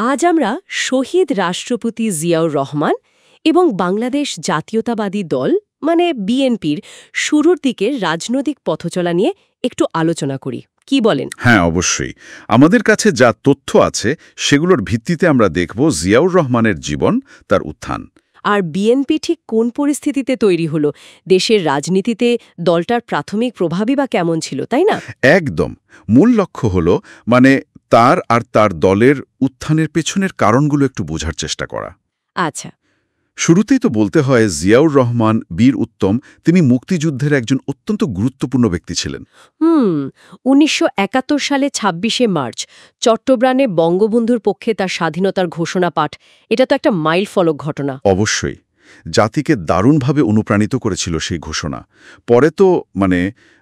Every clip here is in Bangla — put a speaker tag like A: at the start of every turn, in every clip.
A: আজ আমরা শহীদ রাষ্ট্রপতি জিয়াউর রহমান এবং বাংলাদেশ জাতীয়তাবাদী দল মানে বিএনপির শুরুর দিকের রাজনৈতিক পথচলা নিয়ে একটু আলোচনা করি। কি বলেন?
B: হ্যাঁ, অবশ্যই। আমাদের কাছে যা তথ্য আছে সেগুলোর ভিত্তিতে আমরা দেখব জিয়াউর রহমানের জীবন, তার উত্থান।
A: আর বিএনপি ঠিক কোন পরিস্থিতিতে তৈরি হলো, দেশের রাজনীতিতে দলটার প্রাথমিক প্রভাবই বা কেমন ছিল, তাই না?
B: একদম। মূল লক্ষ্য হলো তার আর তার দলের উত্থানের পেছনের কারণগুলো একটু বোঝার চেষ্টা করা।
A: আচ্ছা।
B: শুরুতেই তো বলতে হয় জিয়াউর রহমান বীর উত্তম তিনি মুক্তিযুদ্ধের একজন অত্যন্ত গুরুত্বপূর্ণ ব্যক্তি ছিলেন।
A: ১৯৭১ সালে ২৬শে মার্চ চট্টগ্রামে বঙ্গবন্ধুর পক্ষে তার স্বাধীনতার ঘোষণা পাঠ, এটা তো একটা মাইলফলক ঘটনা।
B: অবশ্যই। জাতিকে দারুণভাবে অনুপ্রাণিত করেছিল সেই ঘোষণা। পরে তো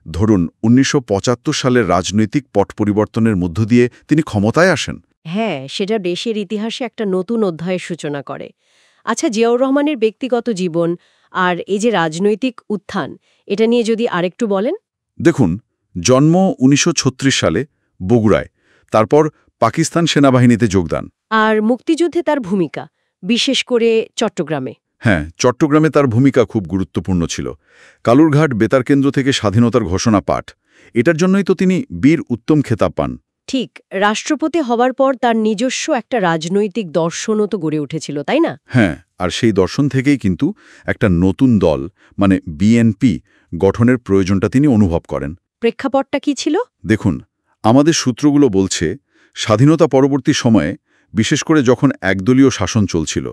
B: ধরুন ১৯৭৫ সালের রাজনৈতিক পট পরিবর্তনের মধ্য দিয়ে তিনি ক্ষমতায় আসেন।
A: হ্যাঁ, সেটা দেশের ইতিহাসে একটা নতুন অধ্যায়ের সূচনা করে। আচ্ছা, জিয়াউর রহমানের ব্যক্তিগত জীবন আর এই যে রাজনৈতিক উত্থান, এটা নিয়ে যদি আরেকটু বলেন।
B: দেখুন, জন্ম ১৯৩৬ সালে বগুড়ায়, তারপর পাকিস্তান সেনাবাহিনীতে যোগদান।
A: আর মুক্তিযুদ্ধে তার ভূমিকা, বিশেষ করে চট্টগ্রামে।
B: হ্যাঁ, চট্টগ্রামে তার ভূমিকা খুব গুরুত্বপূর্ণ ছিল। কালুরঘাট বেতার কেন্দ্র থেকে স্বাধীনতার ঘোষণা পাঠ, এটার জন্যই তো তিনি বীর উত্তম খেতাব পান।
A: ঠিক, রাষ্ট্রপতি হওয়ার পর তার নিজস্ব একটা রাজনৈতিক দর্শনও তো গড়ে উঠেছিল, তাই না?
B: হ্যাঁ, আর সেই দর্শন থেকেই কিন্তু একটা নতুন দল বিএনপি গঠনের প্রয়োজনটা তিনি অনুভব করেন।
A: প্রেক্ষাপটটা কি ছিল?
B: দেখুন, আমাদের সূত্রগুলো বলছে স্বাধীনতা পরবর্তী সময়ে, বিশেষ করে যখন একদলীয় শাসন চলছিল,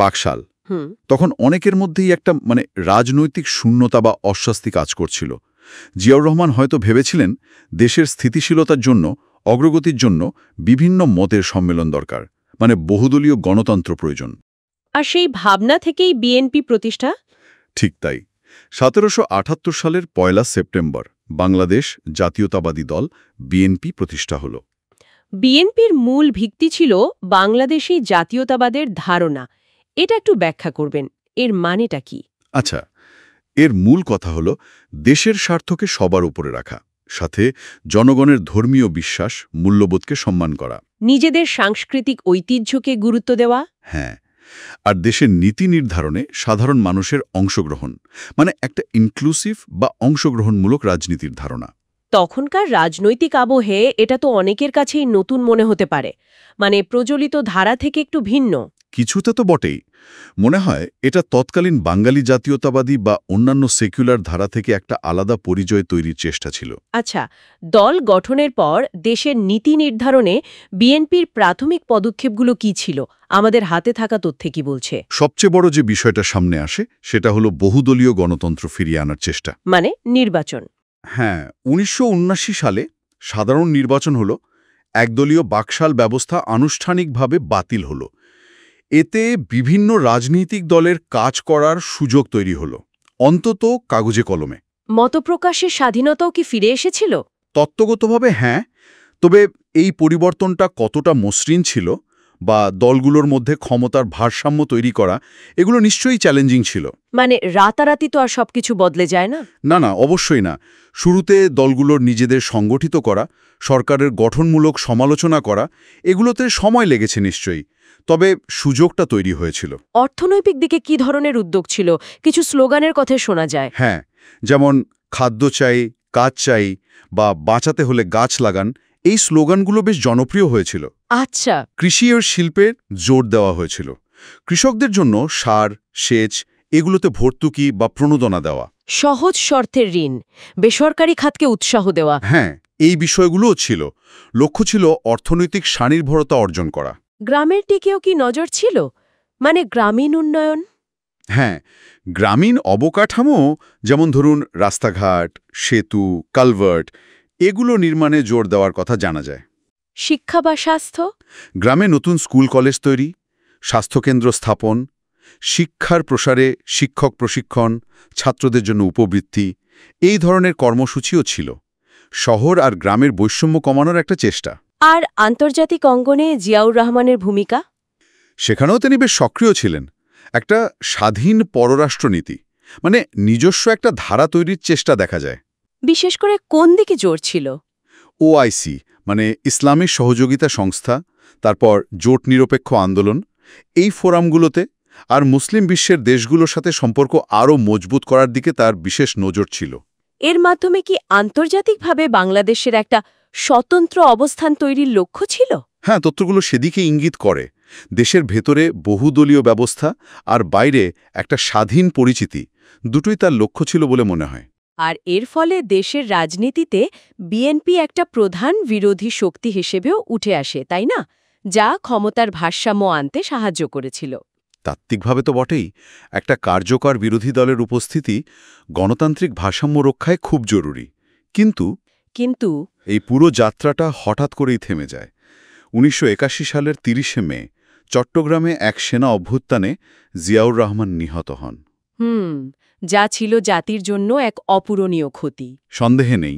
B: বাকশাল, তখন অনেকের মধ্যেই একটা রাজনৈতিক শূন্যতা বা অস্বস্তি কাজ করছিল। জিয়াউর রহমান হয়তো ভেবেছিলেন দেশের স্থিতিশীলতার জন্য, অগ্রগতির জন্য বিভিন্ন মতের সম্মেলন দরকার, বহুদলীয় গণতন্ত্র প্রয়োজন।
A: আর সেই ভাবনা থেকেই বিএনপি প্রতিষ্ঠা।
B: ঠিক তাই। ১৭৭৮ সালের ১ সেপ্টেম্বর বাংলাদেশ জাতীয়তাবাদী দল বিএনপি প্রতিষ্ঠা হল।
A: বিএনপির মূল ভিত্তি ছিল বাংলাদেশী জাতীয়তাবাদের ধারণা। এটা একটু ব্যাখ্যা করবেন, এর মানেটা কি?
B: আচ্ছা, এর মূল কথা হল দেশের স্বার্থকে সবার উপরে রাখা, সাথে জনগণের ধর্মীয় বিশ্বাস, মূল্যবোধকে সম্মান করা,
A: নিজেদের সাংস্কৃতিক ঐতিহ্যকে গুরুত্ব দেওয়া।
B: হ্যাঁ, আর দেশের নীতি নির্ধারণে সাধারণ মানুষের অংশগ্রহণ, একটা ইনক্লুসিভ বা অংশগ্রহণমূলক রাজনীতির ধারণা।
A: তখনকার রাজনৈতিক আবহে এটা তো অনেকের কাছেই নতুন মনে হতে পারে, প্রচলিত ধারা থেকে একটু ভিন্ন।
B: কিছুটা তো বটেই। মনে হয় এটা তৎকালীন বাঙালি জাতীয়তাবাদী বা অন্যান্য সেকুলার ধারা থেকে একটা আলাদা পরিচয় তৈরির চেষ্টা ছিল।
A: আচ্ছা, দল গঠনের পর দেশের নীতি নির্ধারণে বিএনপির প্রাথমিক পদক্ষেপগুলো কি ছিল? আমাদের হাতে থাকা তথ্যে কি বলছে?
B: সবচেয়ে বড় যে বিষয়টা সামনে আসে সেটা হলো বহুদলীয় গণতন্ত্র ফিরিয়ে আনার চেষ্টা,
A: নির্বাচন।
B: হ্যাঁ, ১৯৭৯ সালে সাধারণ নির্বাচন হলো, একদলীয় বাকশাল ব্যবস্থা আনুষ্ঠানিকভাবে বাতিল হলো। এতে বিভিন্ন রাজনৈতিক দলের কাজ করার সুযোগ তৈরি হলো, অন্তত কাগজে কলমে।
A: মতপ্রকাশের স্বাধীনতাও কি ফিরে এসেছিল?
B: তত্ত্বগতভাবে হ্যাঁ, তবে এই পরিবর্তনটা কতটা মসৃণ ছিল বা দলগুলোর মধ্যে ক্ষমতার ভারসাম্য তৈরি করা, এগুলো নিশ্চয়ই চ্যালেঞ্জিং ছিল।
A: রাতারাতি তো আর সবকিছু বদলে যায় না।
B: না, অবশ্যই না। শুরুতে দলগুলোর নিজেদের সংগঠিত করা, সরকারের গঠনমূলক সমালোচনা করা, এগুলোতে সময় লেগেছে নিশ্চয়ই, তবে সুযোগটা তৈরি হয়েছিল।
A: অর্থনৈতিক দিকে কি ধরনের উদ্যোগ ছিল? কিছু স্লোগানের কথা শোনা যায়।
B: হ্যাঁ, যেমন খাদ্য চাই, কাজ চাই বা বাঁচাতে হলে গাছ লাগান, এই স্লোগানগুলো বেশ জনপ্রিয় হয়েছিল।
A: আচ্ছা।
B: কৃষি ও শিল্পে জোর দেওয়া হয়েছিল, কৃষকদের জন্য সার, সেচ, এগুলোতে ভর্তুকি বা প্রণোদনা দেওয়া,
A: সহজ শর্তের ঋণ, বেসরকারি খাতকে উৎসাহ দেওয়া।
B: হ্যাঁ, এই বিষয়গুলোও ছিল। লক্ষ্য ছিল অর্থনৈতিক স্বনির্ভরতা অর্জন করা।
A: গ্রামের দিকেও কি নজর ছিল? গ্রামীণ উন্নয়ন?
B: হ্যাঁ, গ্রামীণ অবকাঠামো, যেমন ধরুন রাস্তাঘাট, সেতু, কালভার্ট, এগুলো নির্মাণে জোর দেওয়ার কথা জানা যায়।
A: শিক্ষা বা স্বাস্থ্য?
B: গ্রামে নতুন স্কুল কলেজ তৈরি, স্বাস্থ্যকেন্দ্র স্থাপন, শিক্ষার প্রসারে শিক্ষক প্রশিক্ষণ, ছাত্রদের জন্য উপবৃত্তি, এই ধরনের কর্মসূচিও ছিল। শহর আর গ্রামের বৈষম্য কমানোর একটা চেষ্টা।
A: আর আন্তর্জাতিক অঙ্গনে জিয়াউর রহমানের ভূমিকা?
B: সেখানেও তিনি বেশ সক্রিয় ছিলেন। একটা স্বাধীন পররাষ্ট্রনীতি, নিজস্ব একটা ধারা তৈরির চেষ্টা দেখা যায়।
A: বিশেষ করে কোন দিকে জোর ছিল?
B: ওআইসি ইসলামী সহযোগিতা সংস্থা, তারপর জোট নিরপেক্ষ আন্দোলন, এই ফোরামগুলোতে আর মুসলিম বিশ্বের দেশগুলোর সাথে সম্পর্ক আরও মজবুত করার দিকে তার বিশেষ নজর ছিল।
A: এর মাধ্যমে কি আন্তর্জাতিকভাবে বাংলাদেশের একটা স্বতন্ত্র অবস্থান তৈরির লক্ষ্য ছিল?
B: হ্যাঁ, তথ্যগুলো সেদিকে ইঙ্গিত করে। দেশের ভেতরে বহুদলীয় ব্যবস্থা আর বাইরে একটা স্বাধীন পরিচিতি, দুটোই তার লক্ষ্য ছিল বলে মনে হয়।
A: আর এর ফলে দেশের রাজনীতিতে বিএনপি একটা প্রধান বিরোধী শক্তি হিসেবেও উঠে আসে, তাই না? যা ক্ষমতার ভারসাম্য আনতে সাহায্য করেছিল।
B: তাত্ত্বিকভাবে তো বটেই, একটা কার্যকর বিরোধী দলের উপস্থিতি গণতান্ত্রিক ভারসাম্য রক্ষায় খুব জরুরি। কিন্তু এই পুরো যাত্রাটা হঠাৎ করেই থেমে যায়। ১৯৮১ সালের ৩০শে মে চট্টগ্রামে এক সেনা অভ্যুত্থানে জিয়াউর রহমান নিহত হন।
A: যা ছিল জাতির জন্য এক অপূরণীয় ক্ষতি।
B: সন্দেহে নেই,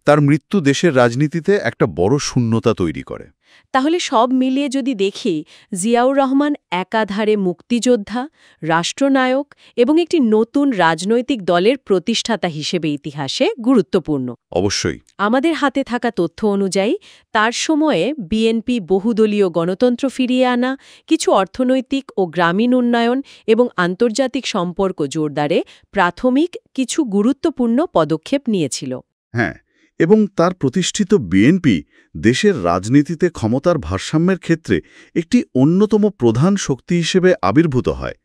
B: তার মৃত্যু দেশের রাজনীতিতে একটা বড় শূন্যতা তৈরি করে।
A: তাহলে সব মিলিয়ে যদি দেখি, জিয়াউর রহমান একাধারে মুক্তিযোদ্ধা, রাষ্ট্রনায়ক এবং একটি নতুন রাজনৈতিক দলের প্রতিষ্ঠাতা হিসেবে ইতিহাসে গুরুত্বপূর্ণ।
B: অবশ্যই।
A: আমাদের হাতে থাকা তথ্য অনুযায়ী তার সময়ে বিএনপি বহুদলীয় গণতন্ত্র ফিরিয়ে আনা, কিছু অর্থনৈতিক ও গ্রামীণ উন্নয়ন এবং আন্তর্জাতিক সম্পর্ক জোরদারে প্রাথমিক কিছু গুরুত্বপূর্ণ পদক্ষেপ নিয়েছিল।
B: হ্যাঁ, এবং তার প্রতিষ্ঠিত বিএনপি দেশের রাজনীতিতে ক্ষমতার ভারসাম্যের ক্ষেত্রে একটি অন্যতম প্রধান শক্তি হিসেবে আবির্ভূত হয়।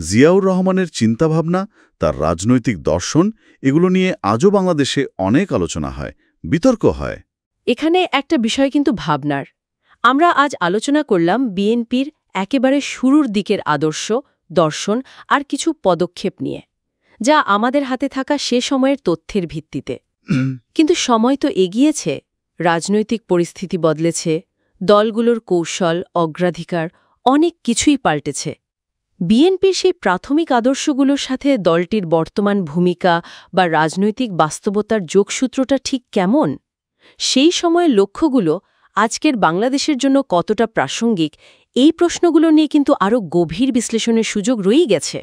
B: জিয়াউর রহমানের চিন্তাভাবনা, তার রাজনৈতিক দর্শন, এগুলো নিয়ে আজও বাংলাদেশে অনেক আলোচনা হয়, বিতর্ক হয়।
A: এখানে একটা বিষয় কিন্তু ভাবনার। আমরা আজ আলোচনা করলাম বিএনপির একেবারে শুরুর দিকের আদর্শ, দর্শন আর কিছু পদক্ষেপ নিয়ে, যা আমাদের হাতে থাকা সে সময়ের তথ্যের ভিত্তিতে। কিন্তু সময় তো এগিয়েছে, রাজনৈতিক পরিস্থিতি বদলেছে, দলগুলোর কৌশল, অগ্রাধিকার অনেক কিছুই পাল্টেছে। বিএনপির সেই প্রাথমিক আদর্শগুলোর সাথে দলটির বর্তমান ভূমিকা বা রাজনৈতিক বাস্তবতার যোগসূত্রটা ঠিক কেমন? সেই সময়ের লক্ষ্যগুলো আজকের বাংলাদেশের জন্য কতটা প্রাসঙ্গিক, এই প্রশ্নগুলো নিয়ে কিন্তু আরও গভীর বিশ্লেষণের সুযোগ রয়েই গেছে।